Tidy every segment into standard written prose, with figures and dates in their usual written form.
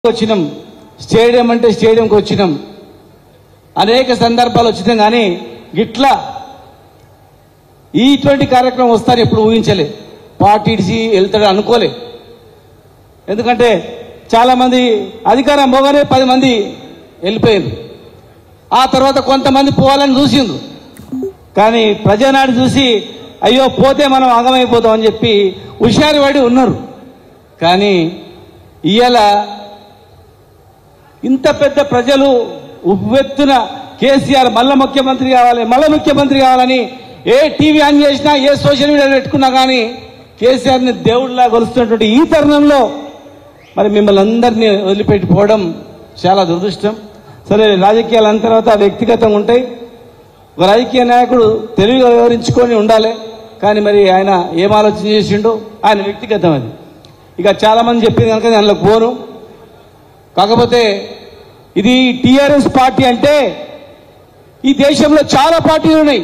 వచ్చినాం, స్టేడియం అంటే స్టేడియంకి వచ్చినాం, అనేక సందర్భాలు వచ్చినాం. కానీ గిట్లా ఇటువంటి కార్యక్రమం వస్తారని ఎప్పుడు ఊహించలే, పార్టీసి వెళ్తాడు అనుకోలే. ఎందుకంటే చాలామంది అధికారం పోగానే 10 మంది వెళ్ళిపోయారు. ఆ తర్వాత కొంతమంది పోవాలని చూసిండ్రు, కానీ ప్రజానాడు చూసి అయ్యో పోతే మనం ఆగమైపోతాం అని చెప్పి హుషారు పడి ఉన్నారు. కానీ ఇవాళ ఇంత పెద్ద ప్రజలు ఉవ్వెత్తున కేసీఆర్ మళ్ళా ముఖ్యమంత్రి కావాలని ఏ టీవీ ఆన్ చేసినా, ఏ సోషల్ మీడియా పెట్టుకున్నా కానీ కేసీఆర్ని దేవుడిలా కొలుస్తున్నటువంటి ఈ తరుణంలో మరి మిమ్మల్ని అందరినీ వదిలిపెట్టిపోవడం చాలా దురదృష్టం. సరే, రాజకీయాలు అన్న తర్వాత వ్యక్తిగతంగా ఉంటాయి. ఒక రాజకీయ నాయకుడు తెలివిగా వివరించుకొని ఉండాలి. కానీ మరి ఆయన ఏం ఆలోచన చేసిండో ఆయన వ్యక్తిగతం అది. ఇక చాలామంది చెప్పింది కనుక దానిలో పోను. కాకపోతే ఇది టీఆర్ఎస్ పార్టీ అంటే ఈ దేశంలో చాలా పార్టీలు ఉన్నాయి,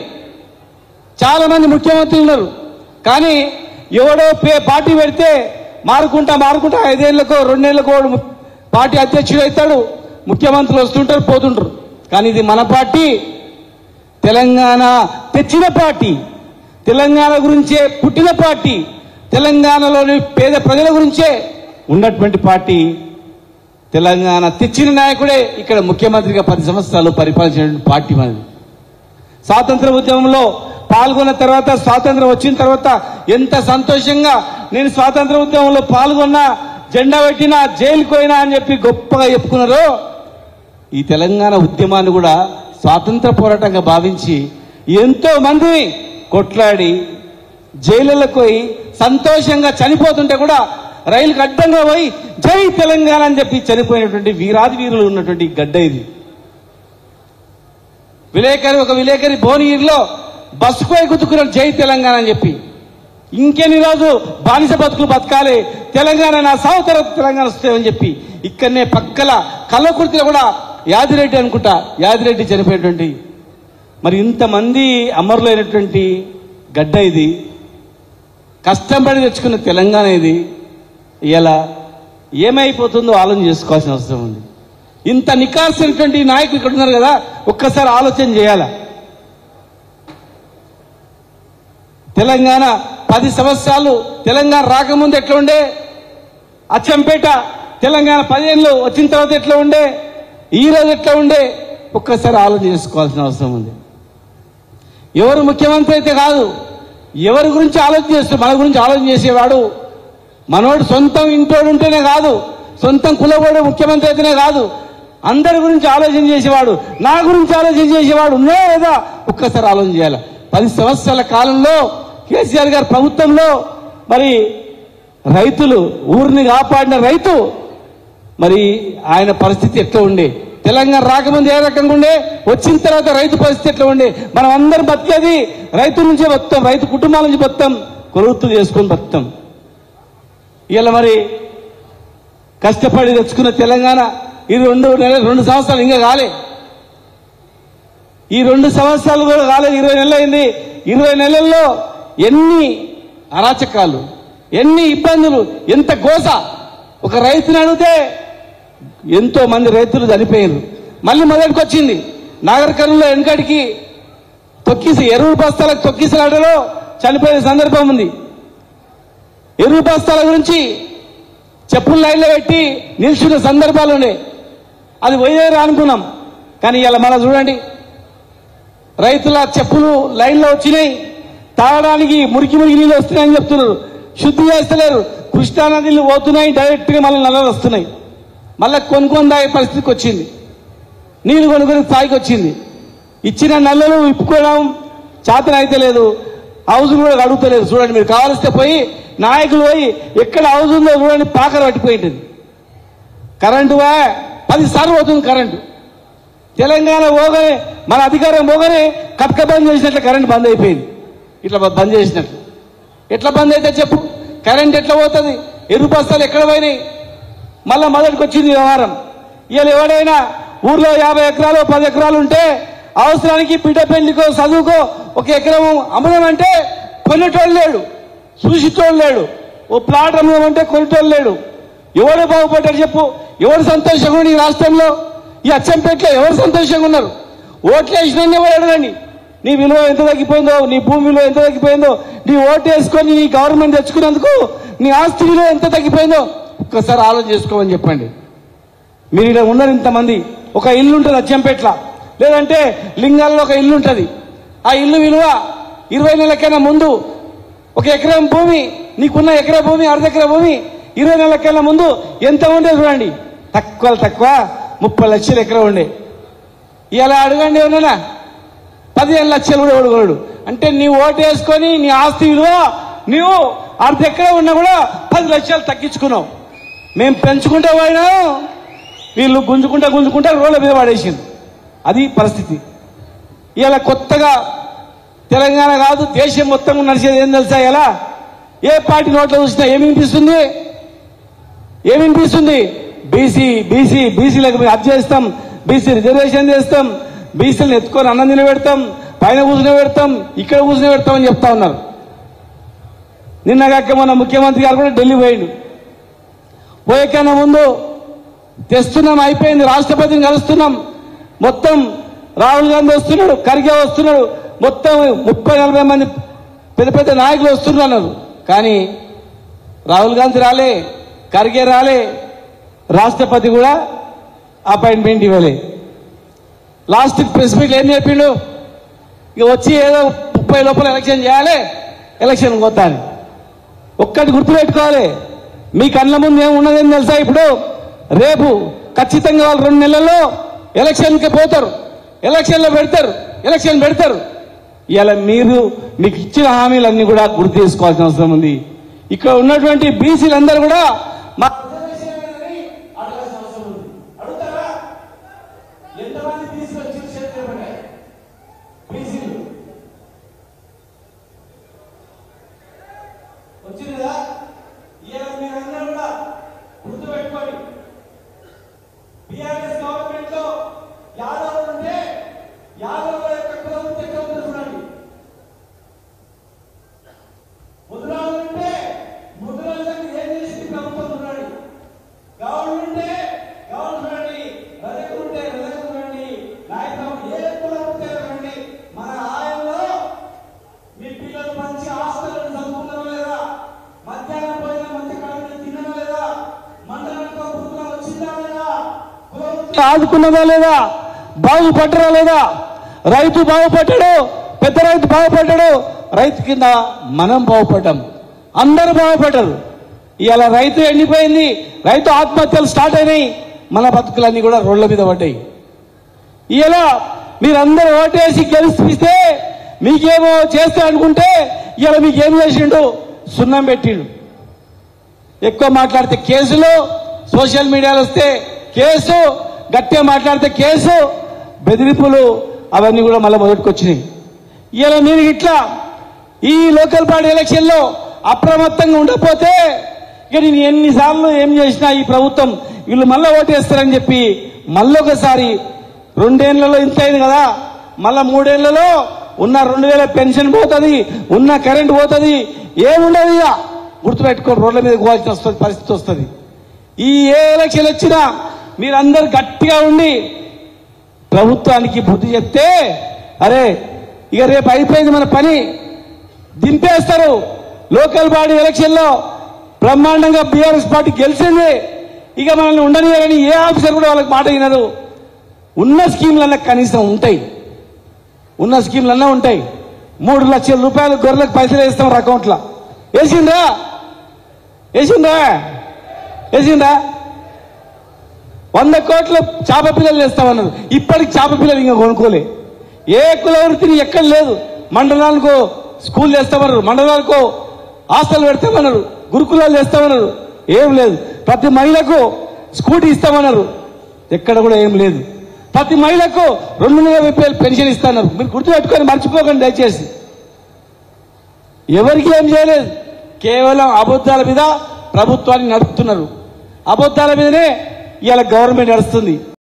చాలా మంది ముఖ్యమంత్రులు ఉన్నారు. కానీ ఎవడో పార్టీ పెడితే మారుకుంటా 5 ఏళ్లకో 2 ఏళ్లకో పార్టీ అధ్యక్షుడు అవుతాడు, ముఖ్యమంత్రులు వస్తుంటారు పోతుంటారు. కానీ ఇది మన పార్టీ, తెలంగాణ తెచ్చిన పార్టీ, తెలంగాణ గురించే పుట్టిన పార్టీ, తెలంగాణలోని పేద ప్రజల గురించే ఉన్నటువంటి పార్టీ. తెలంగాణ తెచ్చిన నాయకుడే ఇక్కడ ముఖ్యమంత్రిగా 10 సంవత్సరాలు పరిపాలించిన పార్టీ మనది. స్వాతంత్ర ఉద్యమంలో పాల్గొన్న తర్వాత, స్వాతంత్రం వచ్చిన తర్వాత ఎంత సంతోషంగా నేను స్వాతంత్ర ఉద్యమంలో పాల్గొన్నా, జెండా పెట్టినా, జైలుకు పోయినా అని చెప్పి గొప్పగా చెప్పుకున్నారో, ఈ తెలంగాణ ఉద్యమాన్ని కూడా స్వాతంత్ర పోరాటంగా భావించి ఎంతో మంది కొట్లాడి జైలులకు పోయి సంతోషంగా చనిపోతుంటే కూడా రైలుకు అడ్డంగా పోయి జై తెలంగాణ అని చెప్పి చనిపోయినటువంటి వీరాది వీరులు ఉన్నటువంటి గడ్డ ఇది. ఒక విలేకరి భువనగిరిలో బస్సుకు పోయి గుద్దుకున్నాడు జై తెలంగాణ అని చెప్పి. ఇంకెన్ని రోజు బానిస బతుకులు బతకాలి, తెలంగాణ నా సావుతర తెలంగాణ వస్తాయని చెప్పి ఇక్కడనే పక్కల కల్లకుర్తిలో కూడా యాదిరెడ్డి అనుకుంటా, యాదిరెడ్డి చనిపోయినటువంటి, మరి ఇంతమంది అమరులైనటువంటి గడ్డ ఇది. కష్టపడి తెచ్చుకున్న తెలంగాణ ఇది. ఇలా ఏమైపోతుందో ఆలోచన చేసుకోవాల్సిన అవసరం ఉంది. ఇంత నికాల్సినటువంటి నాయకులు ఇక్కడ ఉన్నారు కదా, ఒక్కసారి ఆలోచన చేయాలా. తెలంగాణ 10 సంవత్సరాలు తెలంగాణ రాకముందు ఎట్లా ఉండే, అచ్చంపేట తెలంగాణ 10 ఏళ్ళు వచ్చిన తర్వాత ఎట్లా ఉండే, ఈ రోజు ఎట్లా ఉండే, ఒక్కసారి ఆలోచన చేసుకోవాల్సిన అవసరం ఉంది. ఎవరు ముఖ్యమంత్రి అయితే కాదు, ఎవరి గురించి ఆలోచన చేస్తారు, మన గురించి ఆలోచన చేసేవాడు మనోడు సొంతం ఇంటోడు ఉంటేనే కాదు, సొంతం కులవాడు ముఖ్యమంత్రి అయితేనే కాదు, అందరి గురించి ఆలోచన చేసేవాడు, నా గురించి ఆలోచన చేసేవాడు ఉన్నా లేదా ఒక్కసారి ఆలోచన చేయాలి. 10 సంవత్సరాల కాలంలో కేసీఆర్ గారి ప్రభుత్వంలో మరి రైతులు, ఊరిని కాపాడిన రైతు, మరి ఆయన పరిస్థితి ఎట్లా ఉండే, తెలంగాణ రాకముందు ఏ రకంగా ఉండే, వచ్చిన తర్వాత రైతు పరిస్థితి ఎట్లా ఉండే. మనం అందరం బతికేది రైతు నుంచే బతుకుతాం, రైతు కుటుంబాల నుంచి బతుకుతాం, కొలువుతూ చేసుకొని బతుకుతాం. ఇలా మరి కష్టపడి తెచ్చుకున్న తెలంగాణ ఈ 2 సంవత్సరాలు ఇంకా కాలే, ఈ 2 సంవత్సరాలు కూడా కాలేదు, 20 నెలలు అయింది. 20 నెలల్లో ఎన్ని అరాచకాలు, ఎన్ని ఇబ్బందులు, ఎంత గోస. ఒక రైతుని అడిగితే ఎంతో మంది రైతులు చనిపోయారు. మళ్ళీ మొదటికి వచ్చింది. నాగరికర్ణంలో వెనకడికి ఎరువు బస్తాలకు తొక్కిసలాటలో చనిపోయిన సందర్భం ఉంది. ఎరువు బస్తాల గురించి చెప్పులు లైన్లో పెట్టి నిల్చున్న సందర్భాలు ఉండే, అది పోయేరా అనుకున్నాం. కానీ ఇలా మళ్ళీ చూడండి, రైతుల చెప్పులు లైన్లో వచ్చినాయి, తాగడానికి మురికి నీళ్ళు వస్తున్నాయని చెప్తున్నారు, శుద్ధి చేస్తలేరు. కృష్ణానదిలు పోతున్నాయి, డైరెక్ట్గా మళ్ళీ నల్లలు వస్తున్నాయి. మళ్ళీ కొనుక్కొని తాగే పరిస్థితికి వచ్చింది, నీళ్లు కొనుక్కొని స్థాయికి వచ్చింది. ఇచ్చిన నల్లలు విప్పుకోవడం చేతన అయితే లేదు, హౌజులు కూడా అడుగుతలేదు. చూడండి, మీరు కావాల్స్తే పోయి నాయకులు పోయి ఎక్కడ హౌజ్ ఉందో చూడండి, పాకలు పట్టిపోయింటుంది. కరెంటు 10 సార్లు పోతుంది కరెంటు. తెలంగాణ పోగానే, మన అధికారం పోగానే కట్క బంద్ చేసినట్లు కరెంటు బంద్ అయిపోయింది. ఇట్లా బంద్ చేసినట్లు ఎట్లా బంద్ అయితే చెప్పు, కరెంట్ ఎట్లా పోతుంది, ఎరువు బస్తాలు ఎక్కడ పోయినాయి. మళ్ళా మొదటికి వచ్చింది వ్యవహారం. ఇవాళ ఎవడైనా ఊర్లో 50 ఎకరాలు 10 ఎకరాలు ఉంటే అవసరానికి బిడ్డ పెళ్లికో చదువుకో 1 ఎకరం అమ్మడమంటే కొనేటోళ్ళు లేడు, చూసేటోళ్ళు లేడు. ఓ ప్లాట్ అమ్మడమంటే కొనేటోళ్ళు లేడు. ఎవరు బాగుపడ్డారు చెప్పు? ఎవరు సంతోషంగా ఉన్నారు ఈ రాష్ట్రంలో? ఈ అచ్చంపేటలో ఎవరు సంతోషంగా ఉన్నారు? ఓట్లు వేసిన ఎవరు అడగండి. నీ విలువ ఎంత తగ్గిపోయిందో, నీ భూమి విలువ ఎంత తగ్గిపోయిందో, నీ ఓటు వేసుకొని నీ గవర్నమెంట్ తెచ్చుకున్నందుకు నీ ఆస్తి విలువ ఎంత తగ్గిపోయిందో ఒక్కసారి ఆలోచన చేసుకోమని చెప్పండి. మీరు ఇలా ఉన్నారు ఇంతమంది. ఒక ఇల్లు ఉంటుంది అచ్చంపేట్ల, లేదంటే లింగాల్లో ఒక ఇల్లు ఉంటుంది. ఆ ఇల్లు విలువ 20 నెలలకైనా ముందు 1 ఎకరం భూమి, నీకున్న ఎకరా భూమి, అర్ధెకరా భూమి 20 నెలలకైనా ముందు ఎంత ఉండే చూడండి. తక్కువ 30 లక్షలు ఎకరం ఉండే. ఇలా అడగండి ఎవరన్నా 15 లక్షలు కూడా కొడుకోడు. అంటే నీ ఓటు వేసుకొని నీ ఆస్తి విలువ నీవు అర్ధెకరం ఉన్నా కూడా 10 లక్షలు తగ్గించుకున్నావు. మేము పెంచుకుంటా పోయినా వీళ్ళు గుంజుకుంటా రోడ్ల మీద పడేసింది. అది పరిస్థితి. ఇలా కొత్తగా తెలంగాణ కాదు దేశం మొత్తం నడిచేది ఏం తెలుసా? ఇలా ఏ పార్టీ నోట్లో చూసినా ఏమినిపిస్తుంది? బీసీలకు అది చేస్తాం, బీసీ రిజర్వేషన్ చేస్తాం, బీసీలను ఎత్తుకొని అన్నం తినబెడతాం, పైన కూర్చుని పెడతాం, ఇక్కడ కూర్చుని పెడతామని చెప్తా ఉన్నారు. నిన్నగాక మన ముఖ్యమంత్రి గారు కూడా ఢిల్లీ పోయిండు. పోయేకన్నా ముందు తెస్తున్నాం, అయిపోయింది, రాష్ట్రపతిని కలుస్తున్నాం, మొత్తం రాహుల్ గాంధీ వస్తున్నాడు, ఖర్గే వస్తున్నాడు, మొత్తం 30-40 మంది పెద్ద పెద్ద నాయకులు వస్తున్నారు. కానీ రాహుల్ గాంధీ రాలే, ఖర్గే రాలే, రాష్ట్రపతి కూడా అపాయింట్మెంట్ ఇవ్వలే. లాస్ట్ ప్రెస్ మీట్ ఏం చెప్పిండు? ఇక వచ్చి ఏదో 30 లోపల ఎలక్షన్ చేయాలి, ఎలక్షన్ పోతాను. ఒక్కటి గుర్తుపెట్టుకోవాలి, మీ కళ్ళ ముందు ఏమున్నదని తెలుసా? ఇప్పుడు రేపు ఖచ్చితంగా వాళ్ళు 2 నెలల్లో ఎలక్షన్కి పోతారు, ఎలక్షన్ పెడతారు. ఇలా మీకు ఇచ్చిన హామీలన్నీ కూడా గుర్తు చేసుకోవాల్సిన అవసరం ఉంది. ఇక్కడ ఉన్నటువంటి బీసీలందరూ కూడా మా వచ్చిందా? మీరందరూ కూడా గుర్తుపెట్టుకోండి. బీఆర్ఎస్ గవర్నమెంట్ లో యాదవ్ ఉంటే యాదవ్ యొక్క కులవృత్తి ఎక్కడ ఉందో చూడండి. ముద్రాలు ఉంటే ముద్రాలకు ఏం చేసింది ప్రభుత్వం చూడండి. గౌడ్ ఉంటే గౌడ్ చూడండి, రజకు ఉంటే రజకు చూడండి, నాయకులు ఏ కులవృత్తి చూడండి. మన ఆయంలో మీ పిల్లలు మంచి హాస్టల్ చదువుకున్నారా లేదా? మధ్యాహ్నం భోజనం మంచి కడుపు తినడం లేదా? మండలంలో ప్రభుత్వం వచ్చిందా లేదా? ఆదుకున్నదా లేదా? బాగుపడ్డరా లేదా? రైతు బాగుపడ్డాడు, పెద్ద రైతు బాగుపడ్డాడు, రైతు కింద మనం బాగుపడ్డాం, అందరూ బాగుపడ్డారు. ఇవాళ రైతు ఎండిపోయింది, రైతు ఆత్మహత్యలు స్టార్ట్ అయినాయి, మన బతుకులన్నీ కూడా రోడ్ల మీద పడ్డాయి. ఇలా మీరందరూ ఓటేసి గెలిపిస్తే మీకేమో చేస్తా అనుకుంటే ఇలా మీకేం చేసిండు? సున్నం పెట్టిండు. ఎక్కువ మాట్లాడితే కేసులు, సోషల్ మీడియాలో వస్తే కేసు, గట్టిగా మాట్లాడితే కేసు, బెదిరింపులు, అవన్నీ కూడా మళ్ళీ మొదటికొచ్చినాయి. ఇలా మీరు ఇట్లా ఈ లోకల్ బాడీ ఎలక్షన్లో అప్రమత్తంగా ఉండకపోతే ఇక నేను ఎన్నిసార్లు ఏం చేసినా ఈ ప్రభుత్వం వీళ్ళు మళ్ళీ ఓటేస్తారని చెప్పి మళ్ళీ ఒకసారి 2 ఏళ్లలో ఇంత అయింది కదా, మళ్ళా 3 ఏళ్లలో ఉన్న 2000 పెన్షన్ పోతుంది, ఉన్న కరెంట్ పోతుంది, ఏముండదు. ఇక గుర్తుపెట్టుకొని రోడ్ల మీద పోవాల్సిన పరిస్థితి వస్తుంది. ఏ ఎలక్షన్ వచ్చినా మీరందరూ గట్టిగా ఉండి ప్రభుత్వానికి బుద్ధి చెప్తే, అరే ఇక రేపు అయిపోయింది మన పని, దింపేస్తారు. లోకల్ బాడీ ఎలక్షన్లో బ్రహ్మాండంగా బీఆర్ఎస్ పార్టీ గెలిచింది, ఇక మనల్ని ఉండనియాలని ఏ ఆఫీసర్ కూడా వాళ్ళకి మాట వినరు. ఉన్న స్కీమ్లన్నా కనీసం ఉంటాయి, 3 లక్షల రూపాయలు గొర్రెలకు పైసలు వేస్తాం అకౌంట్లో. వేసిందా? 100 కోట్ల చేప పిల్లలు వేస్తామన్నారు. ఇప్పటికి చేప పిల్లలు ఇంకా కొనుక్కోలే. ఏ కులవృత్తిని ఎక్కడ లేదు. మండలాలకు స్కూల్ చేస్తామన్నారు, మండలాలకు హాస్టల్ పెడతామన్నారు, గురుకులాలు చేస్తామన్నారు, ఏం లేదు. ప్రతి మహిళకు స్కూటీ ఇస్తామన్నారు, ఎక్కడ కూడా ఏం లేదు. ప్రతి మహిళకు 2,000 రూపాయలు పెన్షన్ ఇస్తున్నారు. మీరు గుర్తుపెట్టుకొని మర్చిపోకండి దయచేసి. ఎవరికి ఏం చేయలేదు, కేవలం అబద్ధాల మీద ప్రభుత్వాన్ని నడుపుతున్నారు. అబద్ధాల మీదనే ఇవాళ గవర్నమెంట్ నడుస్తుంది.